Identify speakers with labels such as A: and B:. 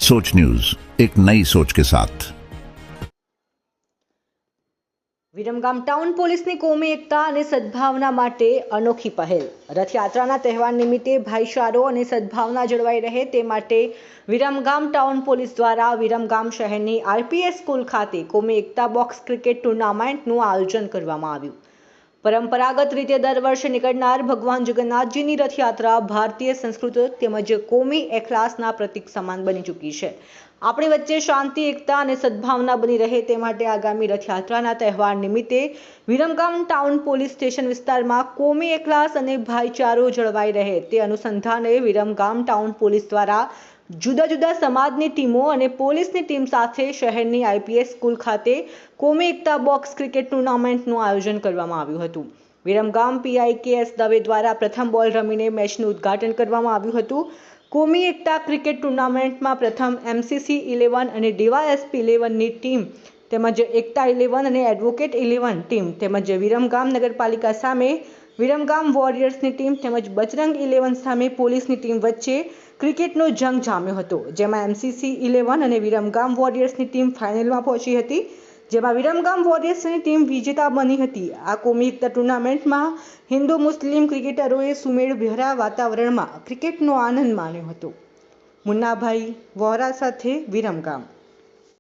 A: सोच न्यूज, एक नई सोच के साथ।
B: વિરમગામ ટાઉન પોલીસની કોમી એકતા અને સદભાવના માટે અનોખી પહેલ। રથયાત્રાના તહેવાર નિમિત્તે ભાઈચારો અને સદભાવના જળવાઈ રહે તે માટે વિરમગામ ટાઉન પોલીસ દ્વારા વિરમગામ શહેરની આરપીએસ સ્કૂલ ખાતે કોમી એકતા બોક્સ ક્રિકેટ ટુર્નામેન્ટનું આયોજન કરવામાં આવ્યું। પરંપરાગત રીતે દર વર્ષે નીકળનાર ભગવાન જગન્નાથજીની રથયાત્રા ભારતીય સંસ્કૃતિ તેમજ કોમી એખલાસના પ્રતીક સમાન બની ચૂકી છે। આપણી વચ્ચે શાંતિ, એકતા અને સદભાવના બની રહે તે માટે આગામી રથયાત્રાના તહેવાર નિમિત્તે વિરમગામ ટાઉન પોલીસ સ્ટેશન વિસ્તારમાં કોમી એખલાસ અને ભાઈચારો જળવાઈ રહે તે અનુસંધાને વિરમગામ ટાઉન પોલીસ દ્વારા જુદા જુદા સમાજની ટીમો અને પોલીસની ટીમ સાથે શહેરની આઈપીએસ સ્કૂલ ખાતે કોમી એકતા બોક્સ ક્રિકેટ ટુર્નામેન્ટનું આયોજન કરવામાં આવ્યું હતું। વિરમગામ પીઆઈકેએસ દવે દ્વારા પ્રથમ બોલ રમીને મેચનું ઉદ્ઘાટન કરવામાં આવ્યું હતું। કોમી એકતા ક્રિકેટ ટુર્નામેન્ટમાં પ્રથમ એમસીસી 11 અને ડીવાયએસપી 11ની ટીમ તેમજ એકતા 11 અને એડવોકેટ 11 ટીમ તેમજ વિરમગામ નગરપાલિકા સામે વિરમગામ વોરિયર્સની ટીમ તેમજ બજરંગ 11 સામે પોલીસની ટીમ વચ્ચે ક્રિકેટનો જંગ જામ્યો હતો, જેમાં એમસીસી 11 અને વિરમગામ વોરિયર્સની ટીમ ફાઇનલમાં પહોંચી હતી, જેમાં વિરમગામ વોરિયર્સની ટીમ વિજેતા બની હતી। આ કોમી એકતા ટુર્નામેન્ટમાં હિન્દુ મુસ્લિમ ક્રિકેટરોએ સુમેળભર્યા વાતાવરણમાં ક્રિકેટનો આનંદ માણ્યો હતો। મુન્નાભાઈ વોરા સાથે વિરમગામ।